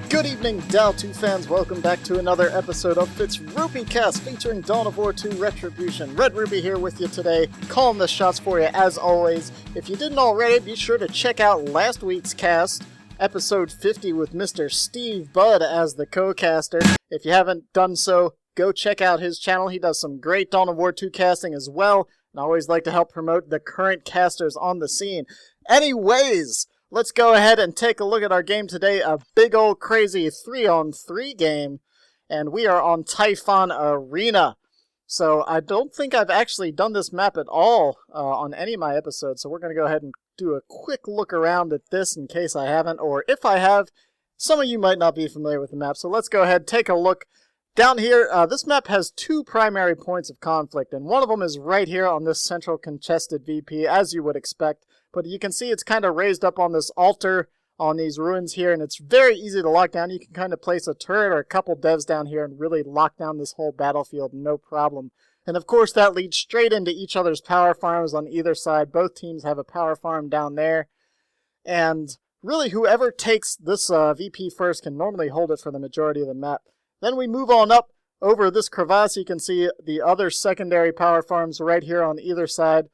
Good evening, Dow 2 fans. Welcome back to another episode of FitzRupee Cast featuring Dawn of War 2 Retribution. Red-Rupee here with you today, calling the shots for you as always. If you didn't already, be sure to check out last week's cast, episode 50 with Mr. Steve Budd as the co-caster. If you haven't done so, go check out his channel. He does some great Dawn of War 2 casting as well, and I always like to help promote the current casters on the scene. Anyways, let's go ahead and take a look at our game today, a big old crazy 3-on-3 game, and we are on Typhon Arena. So I don't think I've actually done this map at all on any of my episodes, so we're going to go ahead and do a quick look around at this in case I haven't, or if I have, some of you might not be familiar with the map, so let's go ahead and take a look. Down here, this map has two primary points of conflict, and one of them is right here on this central contested VP, as you would expect. But you can see it's kind of raised up on this altar on these ruins here, and it's very easy to lock down. You can kind of place a turret or a couple devs down here and really lock down this whole battlefield, no problem. And of course that leads straight into each other's power farms on either side. Both teams have a power farm down there. And really whoever takes this VP first can normally hold it for the majority of the map. Then we move on up over this crevasse. You can see the other secondary power farms right here on either side.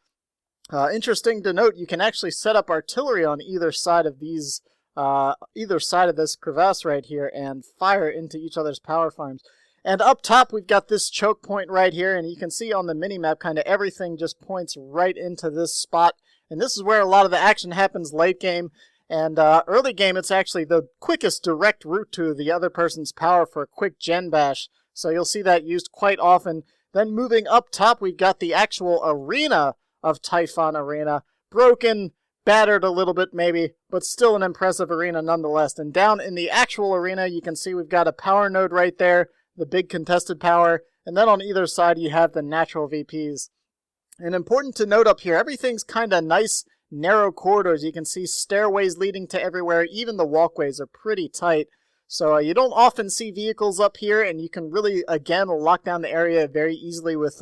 Interesting to note, you can actually set up artillery on either side of these, either side of this crevasse right here and fire into each other's power farms. And up top, we've got this choke point right here, and you can see on the minimap kind of everything just points right into this spot. And this is where a lot of the action happens late game. And early game, it's actually the quickest direct route to the other person's power for a quick gen bash. So you'll see that used quite often. Then moving up top, we've got the actual arena of Typhon Arena. Broken, battered a little bit maybe, but still an impressive arena nonetheless. And down in the actual arena, you can see we've got a power node right there, the big contested power, and then on either side you have the natural VPs. And important to note up here, everything's kind of nice, narrow corridors. You can see stairways leading to everywhere. Even the walkways are pretty tight. So you don't often see vehicles up here, and you can really, again, lock down the area very easily with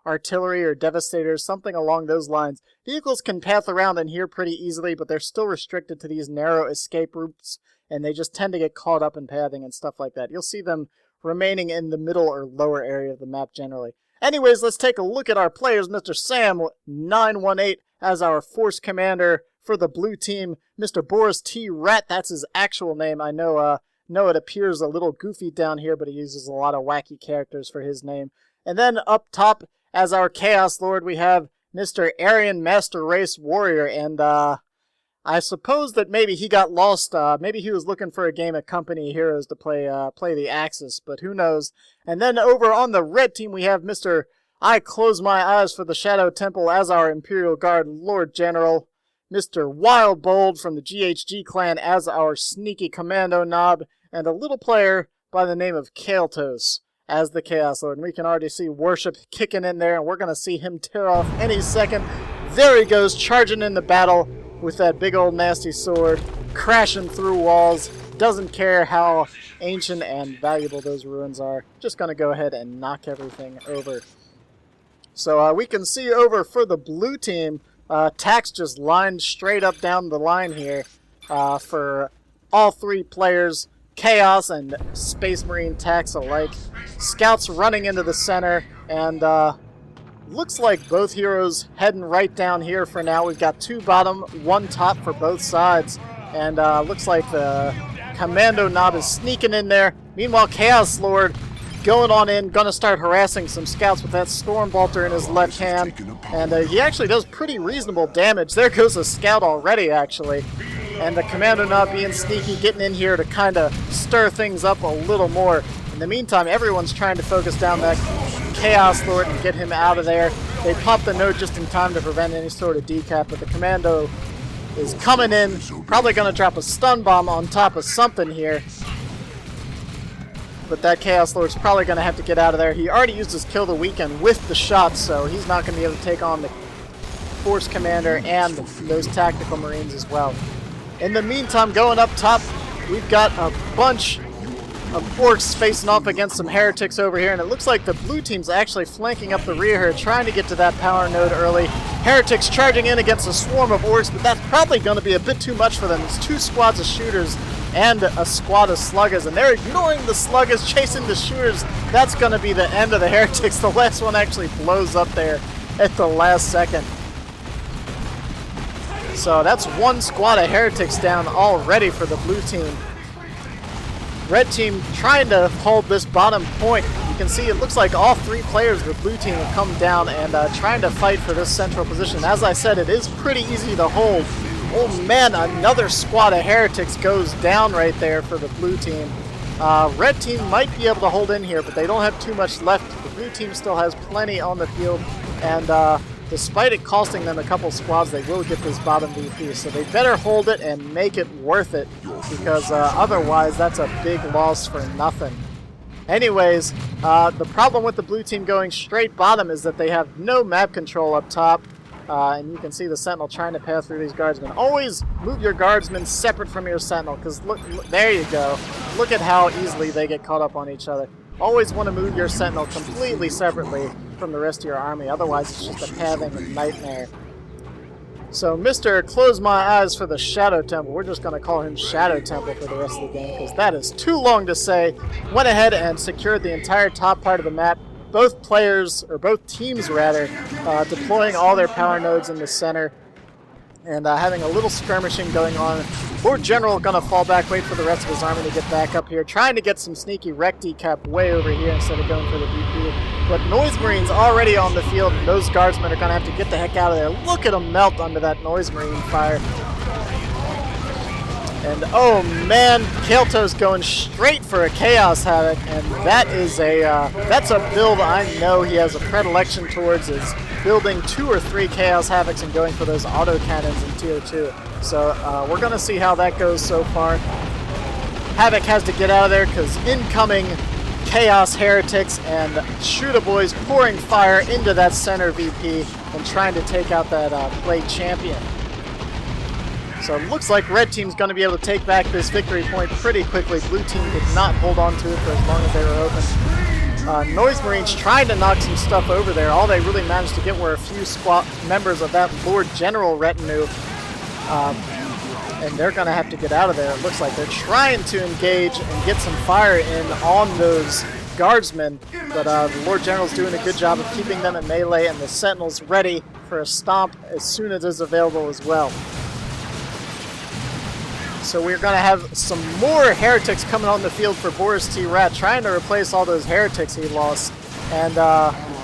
artillery or devastators, something along those lines. Vehicles can path around in here pretty easily, but they're still restricted to these narrow escape routes, and they just tend to get caught up in pathing and stuff like that. You'll see them remaining in the middle or lower area of the map generally. Anyways, let's take a look at our players. Mr. Sam918 as our force commander for the blue team. Mr. BorisTrat, that's his actual name. I know it appears a little goofy down here, but he uses a lot of wacky characters for his name. And then up top, as our Chaos Lord, we have Mr. North MasterRaceWarrior, and I suppose that maybe he got lost. Maybe he was looking for a game of Company Heroes to play the Axis, but who knows. And then over on the red team, we have Mr. I Close My Eyes for the ShadowTemple as our Imperial Guard Lord General. Mr. Wildbold from the GHG clan as our sneaky commando knob, and a little player by the name of Caeltos as the Chaos Lord. And we can already see Worship kicking in there, and we're going to see him tear off any second. There he goes, charging in the battle with that big old nasty sword, crashing through walls. Doesn't care how ancient and valuable those ruins are. Just going to go ahead and knock everything over. So we can see over for the blue team, Tax just lined straight up down the line here for all three players. Chaos and Space Marine Tax alike. Scouts running into the center, and looks like both heroes heading right down here for now. We've got two bottom, one top for both sides, and looks like the Commando Knob is sneaking in there. Meanwhile, Chaos Lord going on in, gonna start harassing some scouts with that Storm Bolter in his left hand, and he actually does pretty reasonable damage. There goes a scout already, actually. And the Commando Knob being sneaky, getting in here to kind of stir things up a little more. In the meantime, everyone's trying to focus down that Chaos Lord and get him out of there. They pop the node just in time to prevent any sort of decap, but the Commando is coming in, probably going to drop a stun bomb on top of something here. But that Chaos Lord's probably going to have to get out of there. He already used his Kill the Weekend with the shots, so he's not going to be able to take on the Force Commander and those Tactical Marines as well. In the meantime, going up top, we've got a bunch of orcs facing off against some heretics over here, and it looks like the blue team's actually flanking up the rear here, trying to get to that power node early. Heretics charging in against a swarm of orcs, but that's probably going to be a bit too much for them. It's 2 squads of shooters and a squad of sluggers, and they're ignoring the sluggers, chasing the shooters. That's going to be the end of the heretics. The last one actually blows up there at the last second. So that's 1 squad of heretics down already for the blue team. Red team trying to hold this bottom point. You can see it looks like all 3 players of the blue team have come down and trying to fight for this central position. As I said, it is pretty easy to hold. Oh man, another squad of heretics goes down right there for the blue team. Red team might be able to hold in here, but they don't have too much left. The blue team still has plenty on the field, and despite it costing them a couple squads, they will get this bottom VP. So they better hold it and make it worth it, because otherwise that's a big loss for nothing. Anyways, the problem with the blue team going straight bottom is that they have no map control up top. And you can see the sentinel trying to pass through these guardsmen. Always move your guardsmen separate from your sentinel, because look, there you go. Look at how easily they get caught up on each other. Always want to move your sentinel completely separately from the rest of your army, otherwise it's just a pathing nightmare. So Mr. Close My Eyes for the ShadowTemple, we're just going to call him ShadowTemple for the rest of the game, because that is too long to say, went ahead and secured the entire top part of the map. Both players, or both teams rather, deploying all their power nodes in the center and having a little skirmishing going on. Lord General going to fall back, wait for the rest of his army to get back up here, trying to get some sneaky wreck decap way over here instead of going for the VP. But Noise Marines already on the field, and those guardsmen are going to have to get the heck out of there. Look at them melt under that Noise Marine fire. And oh man, Caeltos going straight for a Chaos Havoc, and that is that's a build I know he has a predilection towards, is building 2 or 3 Chaos Havocs and going for those auto cannons in tier 2. So we're going to see how that goes so far. Havoc has to get out of there because incoming Chaos Heretics and Shooter Boys pouring fire into that center VP and trying to take out that Plague Champion. So it looks like Red Team's going to be able to take back this victory point pretty quickly. Blue Team did not hold on to it for as long as they were open. Noise Marines tried to knock some stuff over there. All they really managed to get were a few squad members of that Lord General retinue. And they're going to have to get out of there. It looks like they're trying to engage and get some fire in on those guardsmen. But the Lord General's doing a good job of keeping them in melee, and the Sentinel's ready for a stomp as soon as it's available as well. So we're going to have some more heretics coming on the field for BorisTrat, trying to replace all those heretics he lost. And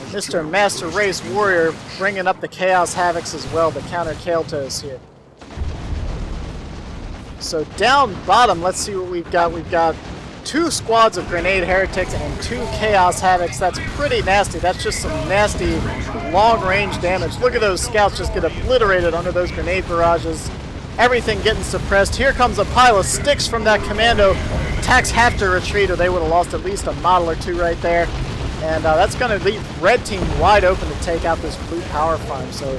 Mr. MasterRaceWarrior bringing up the Chaos Havocs as well to counter Caeltos here. So down bottom, let's see what we've got. We've got 2 squads of Grenade Heretics and 2 Chaos Havocs. That's pretty nasty. That's just some nasty long-range damage. Look at those scouts just get obliterated under those grenade barrages. Everything getting suppressed. Here comes a pile of sticks from that commando. Attacks have to retreat, or they would have lost at least a model or 2 right there. And that's going to leave Red Team wide open to take out this blue power farm. So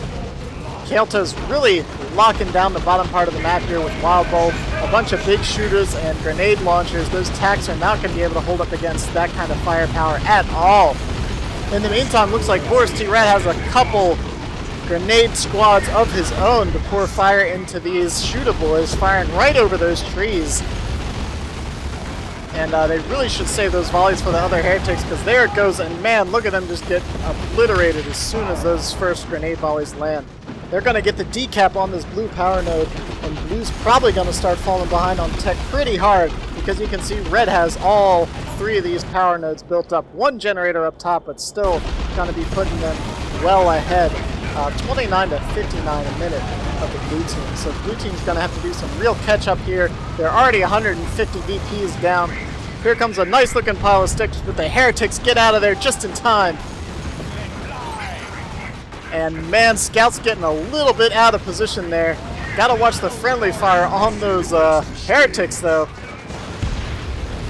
Caeltos really locking down the bottom part of the map here with Wildbold. A bunch of big shooters and grenade launchers. Those attacks are not going to be able to hold up against that kind of firepower at all. In the meantime, looks like BorisTrat has a couple grenade squads of his own to pour fire into these Shooter Boys, firing right over those trees. And they really should save those volleys for the other heretics, because there it goes, and man, look at them just get obliterated as soon as those first grenade volleys land. They're going to get the decap on this blue power node, and blue's probably going to start falling behind on tech pretty hard, because you can see red has all 3 of these power nodes built up. 1 generator up top, but still going to be putting them well ahead. 29 to 59 a minute of the blue team. So the blue team's going to have to do some real catch up here. They're already 150 DPs down. Here comes a nice looking pile of sticks, but the heretics get out of there just in time. And man, Scout's getting a little bit out of position there. Gotta watch the friendly fire on those heretics though.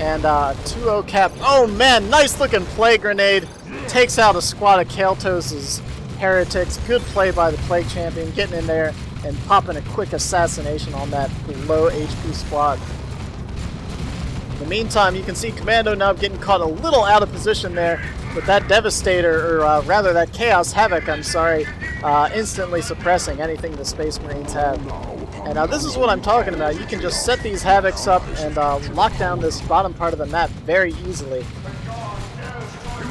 And 2-0 cap. Oh man, nice looking play grenade. Takes out a squad of Caeltos' heretics. Good play by the Plague Champion, getting in there and popping a quick assassination on that low HP squad. The the meantime, you can see Commando Nub getting caught a little out of position there with that Devastator, or rather that Chaos Havoc, I'm sorry, instantly suppressing anything the Space Marines have. And this is what I'm talking about. You can just set these Havocs up and lock down this bottom part of the map very easily.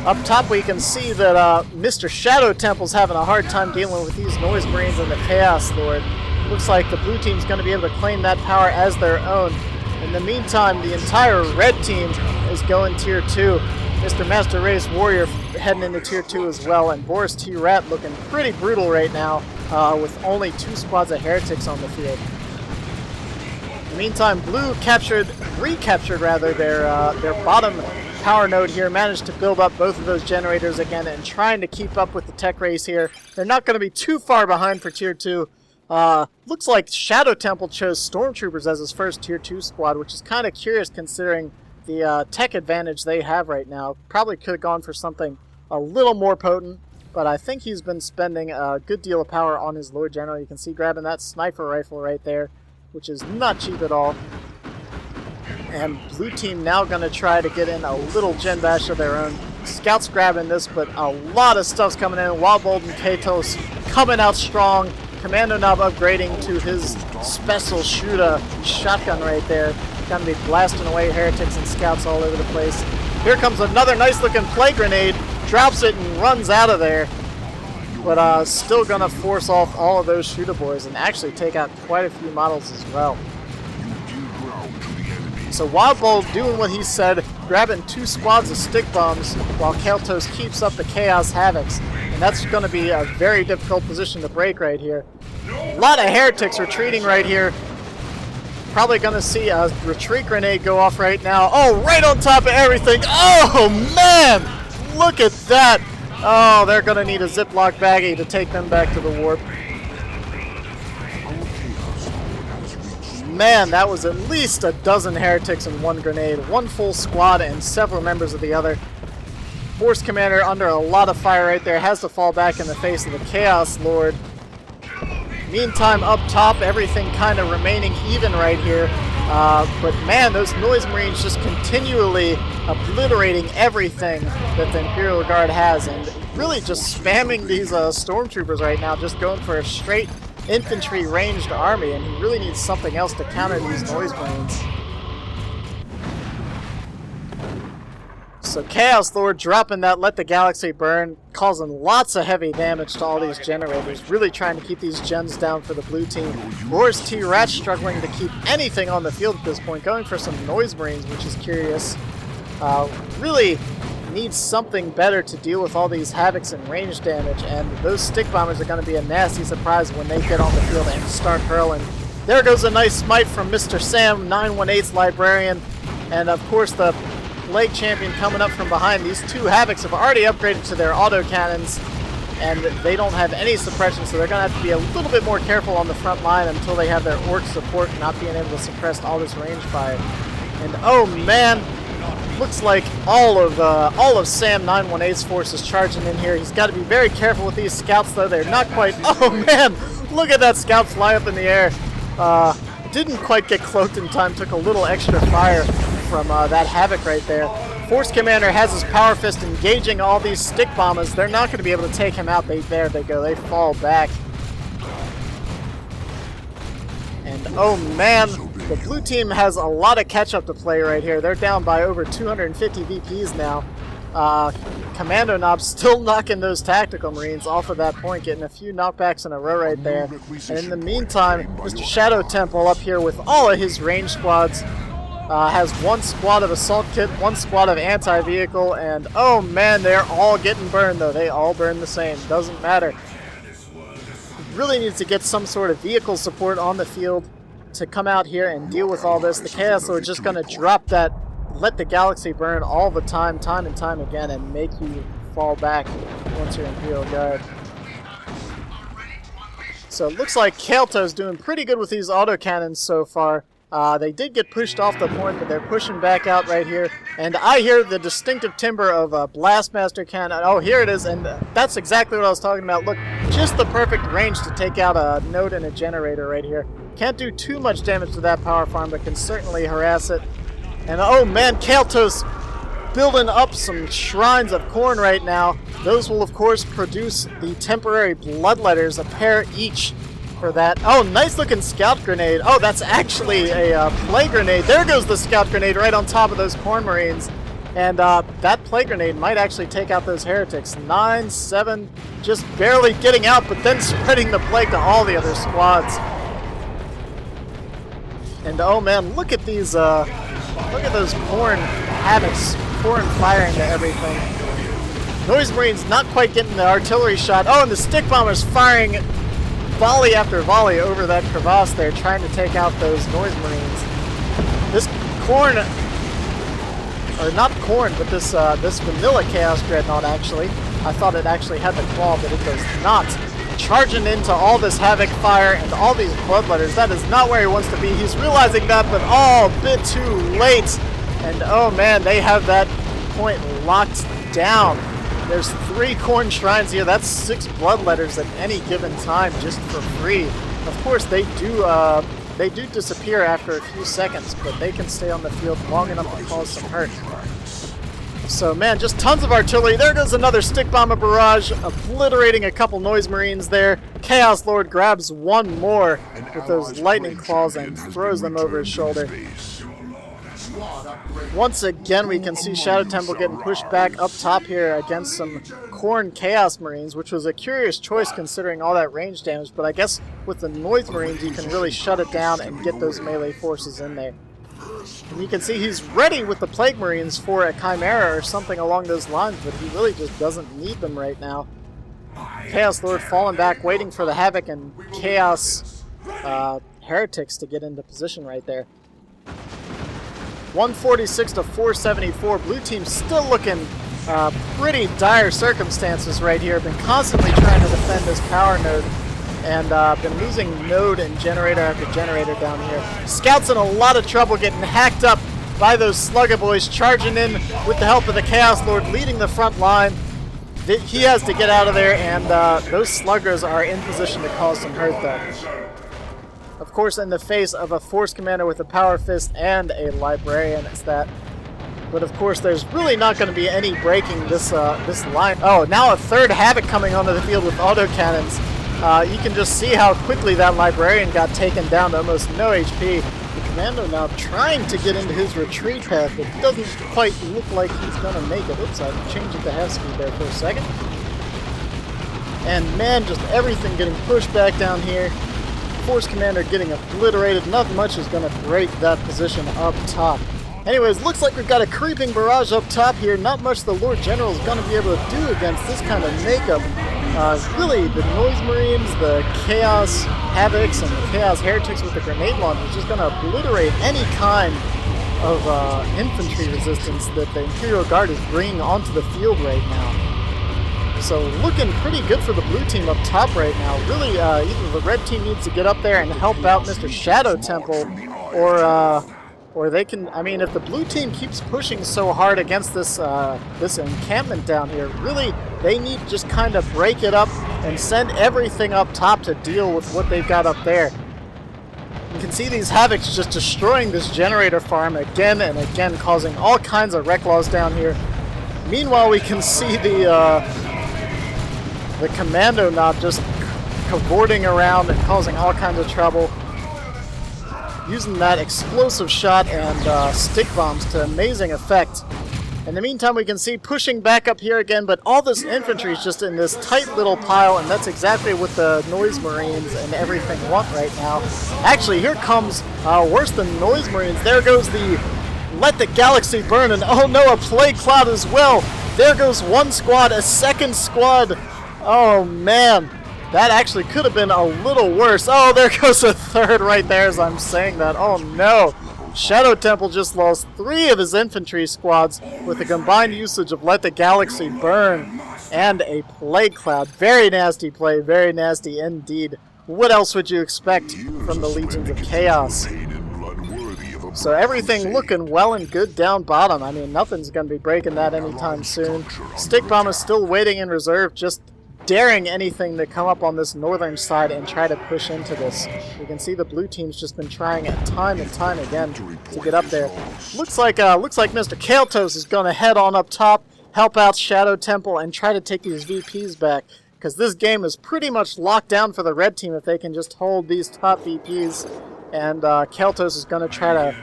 Up top we can see that Mr. ShadowTemple's having a hard time dealing with these Noise Marines and the Chaos Lord. Looks like the blue team's going to be able to claim that power as their own. In the meantime, the entire red team is going tier 2. Mr. MasterRaceWarrior heading into tier 2 as well, and BorisTrat looking pretty brutal right now with only 2 squads of heretics on the field. In the meantime, blue recaptured their bottom power node here, managed to build up both of those generators again and trying to keep up with the tech race here. They're not going to be too far behind for tier 2. Looks like ShadowTemple chose Stormtroopers as his first tier 2 squad, which is kind of curious considering the tech advantage they have right now. Probably could have gone for something a little more potent, but I think he's been spending a good deal of power on his Lord General. You can see grabbing that sniper rifle right there, which is not cheap at all. And blue team now going to try to get in a little gen bash of their own. Scouts grabbing this, but a lot of stuff's coming in. Wildbold and Caeltos coming out strong. Commando Knob upgrading to his special shooter shotgun right there. Going to be blasting away heretics and scouts all over the place. Here comes another nice looking play grenade. Drops it and runs out of there. But still going to force off all of those shooter boys and actually take out quite a few models as well. So Wildbold doing what he said, grabbing 2 squads of stick bombs while Caeltos keeps up the Chaos Havocs. And that's going to be a very difficult position to break right here. A lot of heretics retreating right here. Probably going to see a retreat grenade go off right now. Oh, right on top of everything. Oh, man! Look at that. Oh, they're going to need a Ziploc baggie to take them back to the warp. Man, that was at least a dozen heretics in one grenade. One full squad and several members of the other. Force Commander under a lot of fire right there. Has to fall back in the face of the Chaos Lord. Meantime, up top, everything kind of remaining even right here. But man, those Noise Marines just continually obliterating everything that the Imperial Guard has. And really just spamming these Stormtroopers right now. Just going for a straight infantry ranged army. And he really needs something else to counter these Noise Marines. So Chaos Lord dropping that Let the Galaxy Burn, causing lots of heavy damage to all these generators, really trying to keep these gens down for the blue team. BorisTrat struggling to keep anything on the field at this point, going for some Noise Marines, which is curious. Really needs something better to deal with all these Havocs and range damage, and those stick bombers are going to be a nasty surprise when they get on the field and start hurling. There goes a nice smite from Mr. Sam918's Librarian, and of course the Plague Champion coming up from behind. These 2 Havocs have already upgraded to their autocannons, and they don't have any suppression, so they're going to have to be a little bit more careful on the front line until they have their Orc support not being able to suppress all this range fire. And oh man, looks like all of Sam918's forces charging in here. He's got to be very careful with these scouts, though. They're not quite... Oh man, look at that scout fly up in the air. Didn't quite get cloaked in time, took a little extra fire from that Havoc right there. Force Commander has his Power Fist engaging all these stick bombers. They're not going to be able to take him out. There they go. They fall back. And oh man, the blue team has a lot of catch-up to play right here. They're down by over 250 VPs now. Commando Knob still knocking those Tactical Marines off of that point, getting a few knockbacks in a row right there. And in the meantime, Mr. ShadowTemple up here with all of his range squads. Has 1 squad of assault kit, 1 squad of anti-vehicle, and oh man, they're all getting burned though. They all burn the same. Doesn't matter. Really needs to get some sort of vehicle support on the field to come out here and deal with all this. The Chaos Lord just going to drop that Let the Galaxy Burn all the time and time again, and make you fall back once you're Imperial Guard. So it looks like Caeltos doing pretty good with these autocannons so far. They did get pushed off the point, but they're pushing back out right here. And I hear the distinctive timbre of a Blastmaster cannon. Oh, here it is, and that's exactly what I was talking about. Look, just the perfect range to take out a node and a generator right here. Can't do too much damage to that power farm, but can certainly harass it. And oh man, Caeltos building up some shrines of corn right now. Those will of course produce the temporary bloodletters, a pair each for that. Oh, nice looking scout grenade. Oh, that's actually a plague grenade. There goes the scout grenade right on top of those corn marines. And that plague grenade might actually take out those heretics. 9, 7, just barely getting out, but then spreading the plague to all the other squads. And oh man, look at these, look at those corn havocs, corn firing to everything. Noise Marines not quite getting the artillery shot. Oh, and the stick bombers firing volley after volley over that crevasse there, trying to take out those Noise Marines. This corn, or not corn, but this vanilla Chaos Dreadnought actually, I thought it actually had the claw, but it does not. Charging into all this havoc fire and all these bloodletters. That is not where he wants to be. He's realizing that, but oh, a bit too late. And oh man, they have that point locked down. There's 3 corn shrines here. That's 6 bloodletters at any given time, just for free. Of course, they do disappear after a few seconds, but they can stay on the field long enough to cause some hurt. So man, just tons of artillery. There goes another stick bomber barrage, obliterating a couple Noise Marines there. Chaos Lord grabs one more with those lightning claws and throws them over his shoulder. Once again, we can see ShadowTemple getting pushed back up top here against some corn Chaos Marines, which was a curious choice considering all that range damage, but I guess with the Noise Marines you can really shut it down and get those melee forces in there. And you can see he's ready with the Plague Marines for a Chimera or something along those lines, but he really just doesn't need them right now. Chaos Lord falling back, waiting for the Havoc and Chaos Heretics to get into position right there. 146 to 474. Blue team still looking pretty dire circumstances right here. Been constantly trying to defend this power node. And been losing node and generator after generator down here. Scouts in a lot of trouble, getting hacked up by those Slugger boys, charging in with the help of the Chaos Lord, leading the front line. He has to get out of there, and those Sluggers are in position to cause some hurt though. Of course, in the face of a Force Commander with a Power Fist and a Librarian, it's that. But of course, there's really not going to be any breaking this line. Oh, now a third Havoc coming onto the field with autocannons. You can just see how quickly that Librarian got taken down to almost no HP. The Commando now trying to get into his retreat path, but it doesn't quite look like he's going to make it. Oops, I changed it to half speed there for a second. And man, just everything getting pushed back down here. Force Commander getting obliterated. Not much is going to break that position up top. Anyways, looks like we've got a creeping barrage up top here. Not much the Lord General is going to be able to do against this kind of makeup. Really, the Noise Marines, the Chaos Havocs, and the Chaos Heretics with the grenade launcher is just going to obliterate any kind of infantry resistance that the Imperial Guard is bringing onto the field right now. So looking pretty good for the blue team up top right now. Really, either the red team needs to get up there and help out Mr. ShadowTemple, or they can, I mean, if the blue team keeps pushing so hard against this this encampment down here, really, they need to just kind of break it up and send everything up top to deal with what they've got up there. You can see these Havocs just destroying this generator farm again and again, causing all kinds of wreck laws down here. Meanwhile, we can see the Commando knob just cavorting around and causing all kinds of trouble, using that explosive shot and stick bombs to amazing effect. In the meantime, we can see pushing back up here again, but all this infantry is just in this tight little pile, and that's exactly what the Noise Marines and everything want right now. Actually, here comes worse than Noise Marines. There goes the Let the Galaxy Burn, and oh no, a Plague Cloud as well. There goes one squad, a second squad. Oh man, that actually could have been a little worse. Oh, there goes a third right there as I'm saying that. Oh no. ShadowTemple just lost 3 of his infantry squads with a combined usage of Let the Galaxy Burn and a Plague Cloud. Very nasty play, very nasty indeed. What else would you expect from the Legions of Chaos? So everything looking well and good down bottom. I mean, nothing's going to be breaking that anytime soon. Stick Bomb is still waiting in reserve, just daring anything to come up on this northern side and try to push into this. You can see the blue team's just been trying it time and time again to get up there. Looks like Mr. Caeltos is going to head on up top, help out ShadowTemple, and try to take these VPs back. Because this game is pretty much locked down for the red team if they can just hold these top VPs. And Caeltos is going to try to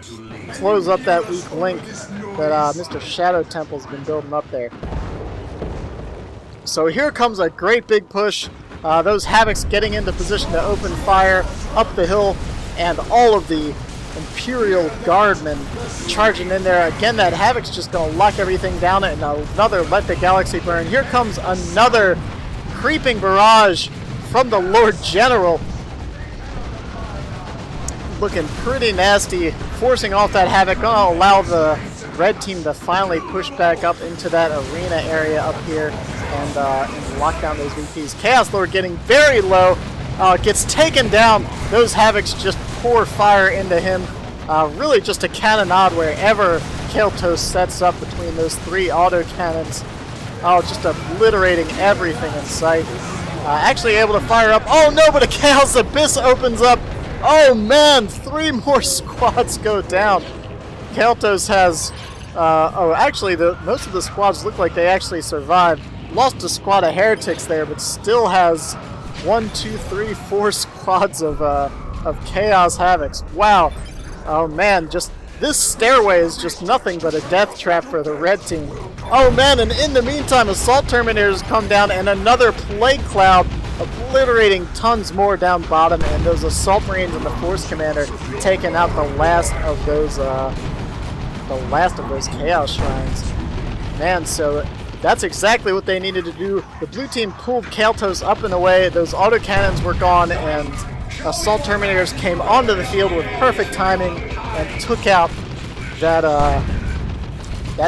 close up that weak link that Mr. ShadowTemple's been building up there. So here comes a great big push. Those Havocs getting into position to open fire up the hill, and all of the Imperial Guardmen charging in there. Again, that Havoc's just going to lock everything down, and another Let the Galaxy Burn. Here comes another creeping barrage from the Lord General. Looking pretty nasty, forcing off that Havoc, going to allow the red team to finally push back up into that arena area up here and lock down those VPs. Chaos Lord getting very low, gets taken down. Those Havocs just pour fire into him. Really just a cannonade wherever Caeltos sets up between those three autocannons. Just obliterating everything in sight. Actually able to fire up. Oh no, but a Chaos Abyss opens up. Oh man, 3 more squads go down. Caeltos has, actually most of the squads look like they actually survived. Lost a squad of heretics there, but still has 1, 2, 3, 4 squads of Chaos Havocs. Wow. Oh man, just this stairway is just nothing but a death trap for the red team. Oh man, and in the meantime, Assault Terminators come down, and another Plague Cloud obliterating tons more down bottom, and those Assault Marines and the Force Commander taking out the last of those Chaos Shrines. Man, so that's exactly what they needed to do. The blue team pulled Caeltos up and away, those autocannons were gone, and Assault Terminators came onto the field with perfect timing and took out that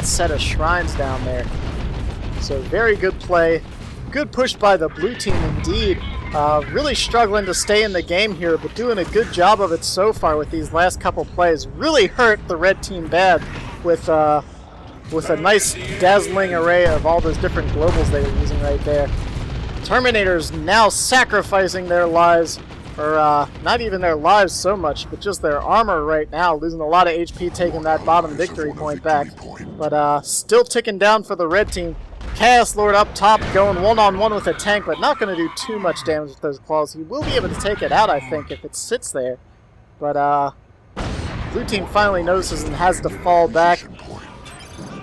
set of shrines down there. So very good play. Good push by the blue team indeed. Really struggling to stay in the game here, but doing a good job of it so far with these last couple plays. Really hurt the red team bad with a nice dazzling array of all those different globals they were using right there. Terminators now sacrificing their lives, or not even their lives so much, but just their armor right now, losing a lot of HP, taking that bottom victory point back. But still ticking down for the red team. Chaos Lord up top, going one-on-one with a tank, but not going to do too much damage with those claws. He will be able to take it out, I think, if it sits there. But blue team finally notices and has to fall back.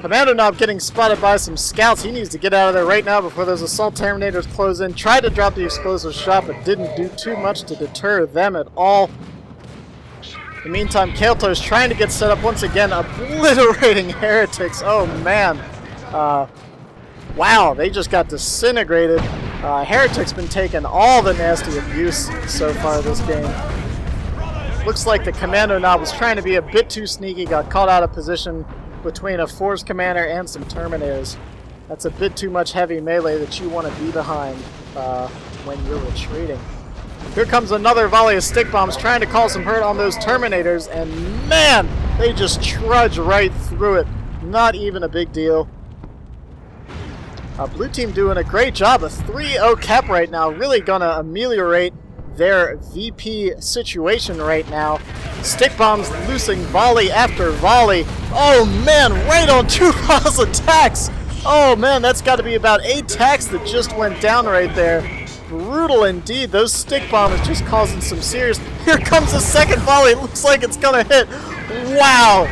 Commando Knob getting spotted by some scouts. He needs to get out of there right now before those Assault Terminators close in. Tried to drop the explosive shot, but didn't do too much to deter them at all. In the meantime, Caeltos trying to get set up once again, obliterating heretics. Oh man. Wow, they just got disintegrated. Heretics been taking all the nasty abuse so far this game. Looks like the Commando Knob was trying to be a bit too sneaky, got caught out of position between a Force Commander and some Terminators. That's a bit too much heavy melee that you want to be behind when you're retreating. Here comes another volley of stick bombs trying to cause some hurt on those Terminators, and man, they just trudge right through it. Not even a big deal. Blue team doing a great job. A 3-0 cap right now. Really going to ameliorate their VP situation right now. Stick bombs loosing volley after volley. Oh man, right on 2 piles of tacks. Oh man, that's got to be about 8 tacks that just went down right there. Brutal indeed. Those stick bombs just causing some serious... Here comes the second volley. It looks like it's going to hit. Wow.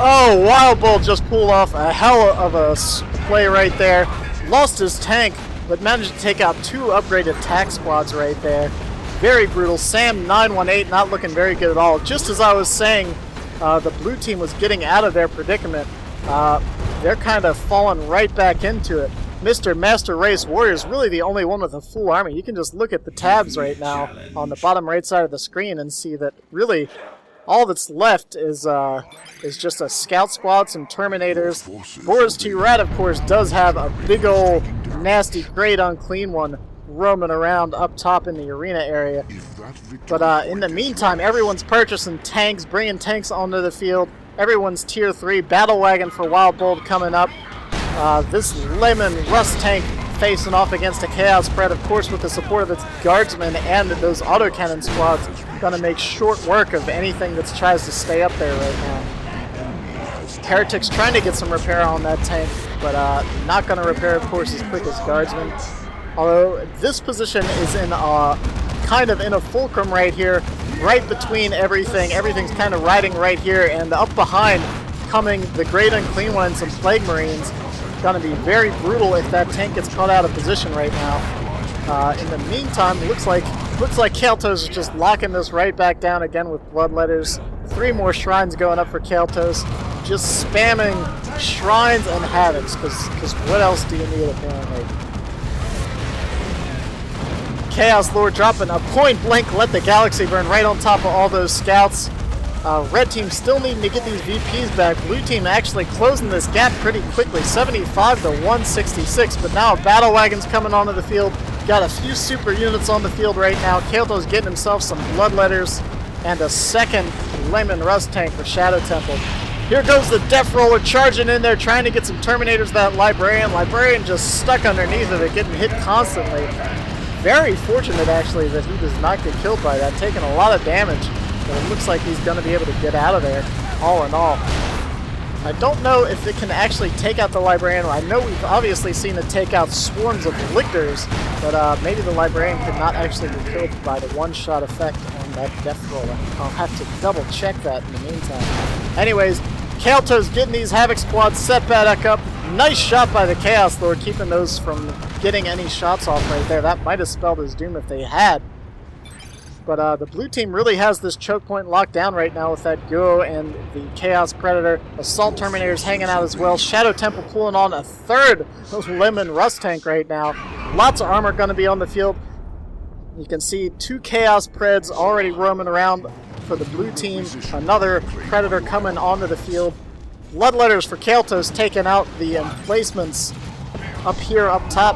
Oh, Wildbold just pulled off a hell of a play right there. Lost his tank, but managed to take out 2 upgraded tack squads right there. Very brutal. Sam918 not looking very good at all. Just as I was saying, the blue team was getting out of their predicament. They're kind of falling right back into it. Mr. MasterRaceWarrior is really the only one with a full army. You can just look at the tabs right now on the bottom right side of the screen and see that really all that's left is just a scout squad, some Terminators. BorisTrat, of course, does have a big old nasty great unclean one roaming around up top in the arena area. But in the meantime, everyone's purchasing tanks, bringing tanks onto the field. Everyone's tier 3 battle wagon for Wildbold coming up. This Lemon Rust tank facing off against a Chaos Spread, of course, with the support of its guardsmen and those autocannon squads. Going to make short work of anything that tries to stay up there right now. Heretic's trying to get some repair on that tank, but not going to repair, of course, as quick as guardsmen. Although this position is in kind of in a fulcrum right here, right between everything. Everything's kind of riding right here, and up behind coming the Great Unclean One and some Plague Marines. Going to be very brutal if that tank gets caught out of position right now. In the meantime, looks like Caeltos is just locking this right back down again with Bloodletters. 3 more shrines going up for Caeltos. Just spamming shrines and havocs, because what else do you need apparently? Chaos Lord dropping a point blank, let the galaxy burn right on top of all those scouts. Red team still needing to get these VPs back. Blue team actually closing this gap pretty quickly, 75 to 166. But now a battle wagon's coming onto the field. Got a few super units on the field right now. Caeltos getting himself some Bloodletters and a second Lemon Rust tank for ShadowTemple. Here goes the Death Roller charging in there, trying to get some Terminators to that Librarian. Librarian just stuck underneath of it, getting hit constantly. Very fortunate, actually, that he does not get killed by that, taking a lot of damage. But it looks like he's going to be able to get out of there, all in all. I don't know if it can actually take out the Librarian. I know we've obviously seen it take out swarms of Lictors, but maybe the Librarian could not actually be killed by the one-shot effect on that Death Roller. I'll have to double-check that in the meantime. Anyways, Caeltos getting these Havoc squads set back up. Nice shot by the Chaos Lord, keeping those from getting any shots off right there. That might have spelled his doom if they had. But the blue team really has this choke point locked down right now with that Go and the Chaos Predator. Assault Terminators hanging out as well. ShadowTemple pulling on a third Lemon Rust tank right now. Lots of armor going to be on the field. You can see 2 Chaos Preds already roaming around for the blue team. Another Predator coming onto the field. Bloodletters for Caeltos taking out the emplacements up here up top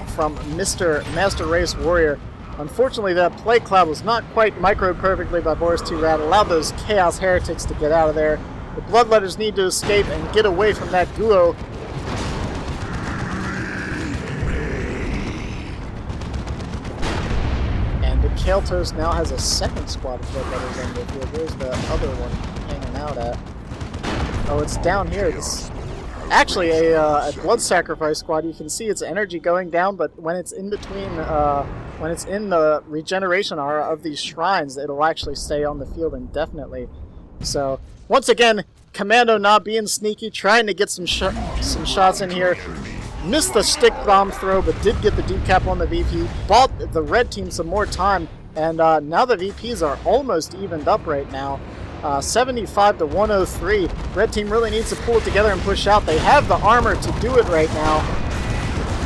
from Mr. MasterRaceWarrior. Unfortunately, that Plague Cloud was not quite microed perfectly by BorisTrat. Allowed those Chaos Heretics to get out of there. The Bloodletters need to escape and get away from that duo. And the Caeltos now has a second squad of Bloodletters on the field. Where's the other one hanging out at? Oh, it's down here. This actually a Blood Sacrifice squad. You can see its energy going down, but when it's in between, when it's in the regeneration aura of these shrines, it'll actually stay on the field indefinitely. So, once again, Commando not being sneaky, trying to get some shots in here. Missed the stick bomb throw, but did get the decap on the VP. Bought the red team some more time, and now the VPs are almost evened up right now. 75 to 103. Red team really needs to pull it together and push out. They have the armor to do it right now,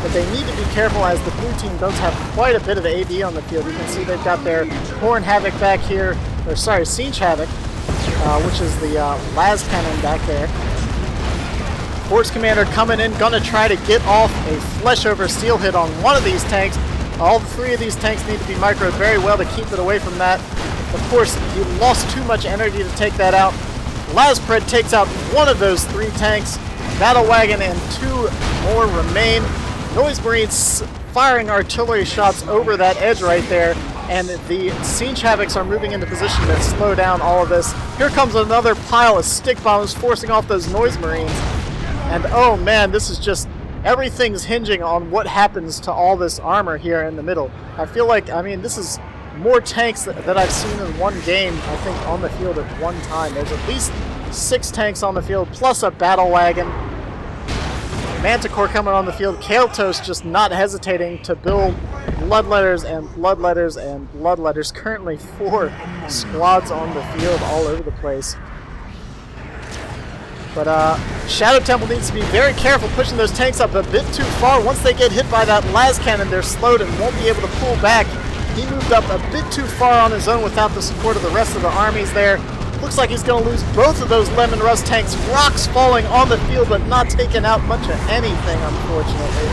but they need to be careful as the blue team does have quite a bit of AD on the field. You can see they've got their Horn Havoc back here, or sorry, Siege Havoc, which is the las cannon back there. Force Commander coming in, gonna try to get off a flesh over steel hit on one of these tanks. All 3 of these tanks need to be microed very well to keep it away from that. Of course, he lost too much energy to take that out. Laspred takes out one of those 3 tanks. Battle Wagon and 2 more remain. Noise Marines firing artillery shots over that edge right there. And the Siege Havocs are moving into position to slow down all of this. Here comes another pile of stick bombs forcing off those Noise Marines. And oh man, this is just... everything's hinging on what happens to all this armor here in the middle. I feel like, I mean, this is more tanks that I've seen in one game, I think, on the field at one time. There's at least 6 tanks on the field, plus a battle wagon. Manticore coming on the field. Caeltos just not hesitating to build Bloodletters and Bloodletters and Bloodletters. Currently 4 squads on the field all over the place. But ShadowTemple needs to be very careful pushing those tanks up a bit too far. Once they get hit by that las cannon, they're slowed and won't be able to pull back. He moved up a bit too far on his own without the support of the rest of the armies there. Looks like he's going to lose both of those Lemon Rust tanks. Rocks falling on the field, but not taking out much of anything, unfortunately.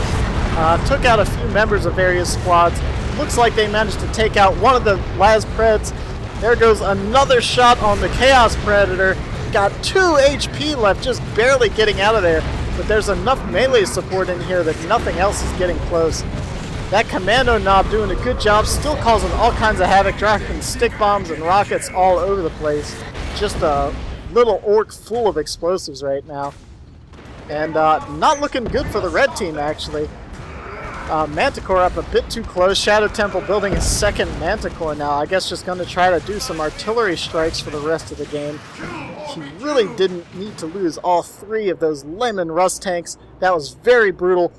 Took out a few members of various squads. Looks like they managed to take out one of the las Preds. There goes another shot on the Chaos Predator. Got 2 HP left, just barely getting out of there. but there's enough melee support in here that nothing else is getting close. That commando knob doing a good job, still causing all kinds of havoc, dropping stick bombs and rockets all over the place. Just a little orc full of explosives right now. And not looking good for the red team, actually. Manticore up a bit too close. ShadowTemple building his second Manticore now. I guess just going to try to do some artillery strikes for the rest of the game. He really didn't need to lose all 3 of those lemon rust tanks. That was very brutal.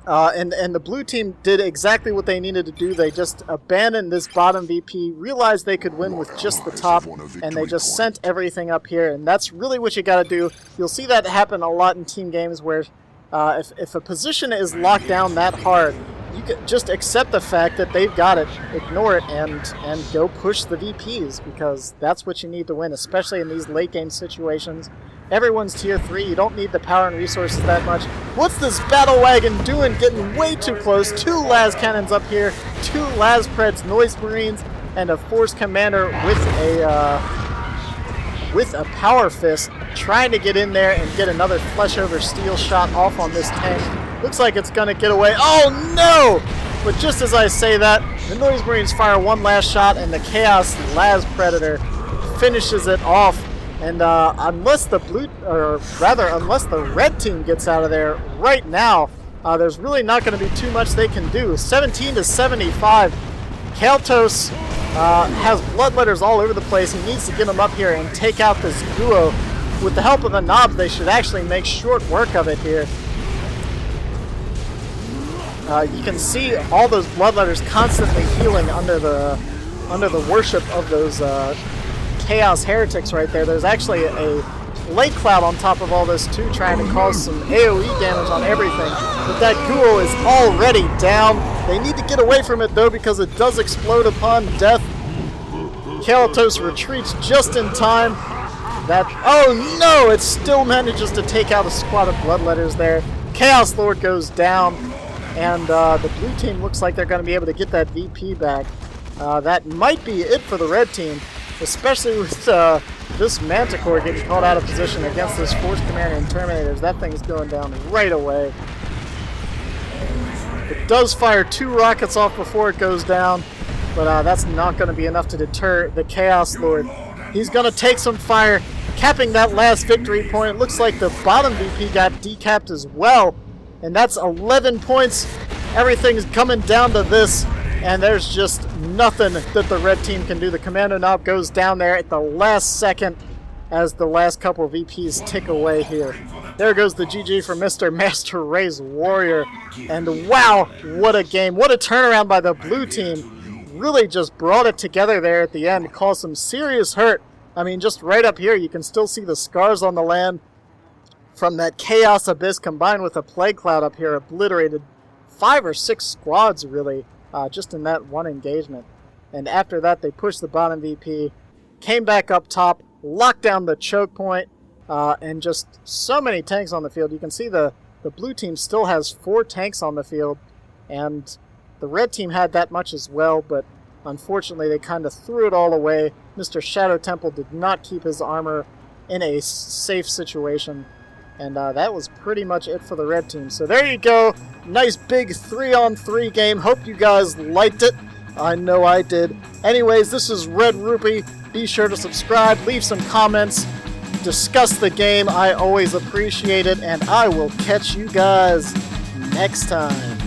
And the blue team did exactly what they needed to do. They just abandoned this bottom VP, realized they could win with just the top, and they just sent everything up here. And that's really what you got to do. You'll see that happen a lot in team games where if a position is locked down that hard, you can just accept the fact that they've got it, ignore it, and go push the VPs, because that's what you need to win, especially in these late game situations. Everyone's tier 3, you don't need the power and resources that much. What's this battle wagon doing? Getting way too close. 2 las cannons up here, 2 las preds, noise marines, and a force commander with a power fist, trying to get in there and get another flesh over steel shot off on this tank. Looks like it's gonna get away. Oh no! But just as I say that, the noise marines fire one last shot, and the chaos las predator finishes it off. And unless the red team gets out of there right now, there's really not going to be too much they can do. 17 to 75. Caeltos has bloodletters all over the place. He needs to get them up here and take out this duo. With the help of the knobs, they should actually make short work of it here. You can see all those bloodletters constantly healing under the worship of those Chaos Heretics right there. There's actually a light cloud on top of all this too, trying to cause some AoE damage on everything. But that Guo is already down. They need to get away from it though, because it does explode upon death. Caeltos retreats just in time. Oh no! It still manages to take out a squad of bloodletters there. Chaos Lord goes down, and the blue team looks like they're going to be able to get that VP back. That might be it for the red team. Especially with this Manticore getting called out of position against this Force Commander and Terminators. That thing's going down right away. It does fire 2 rockets off before it goes down, but that's not going to be enough to deter the Chaos Lord. He's going to take some fire, capping that last victory point. It looks like the bottom VP got decapped as well, and that's 11 points. Everything's coming down to this. And there's just nothing that the red team can do. The commando knob goes down there at the last second as the last couple of VPs tick away here. There goes the GG for Mr. MasterRaceWarrior. And wow, what a game. What a turnaround by the blue team. Really just brought it together there at the end. Caused some serious hurt. I mean, just right up here, you can still see the scars on the land from that Chaos Abyss combined with a Plague Cloud up here. Obliterated 5 or 6 squads, really. Just in that one engagement. And after that, they pushed the bottom VP, came back up top, locked down the choke point, and just so many tanks on the field. You can see the blue team still has 4 tanks on the field, and the red team had that much as well, but unfortunately they kind of threw it all away. Mr. ShadowTemple did not keep his armor in a safe situation. And that was pretty much it for the red team. So there you go. Nice big 3-on-3 game. Hope you guys liked it. I know I did. Anyways, this is Red-Rupee. Be sure to subscribe, leave some comments, discuss the game. I always appreciate it. And I will catch you guys next time.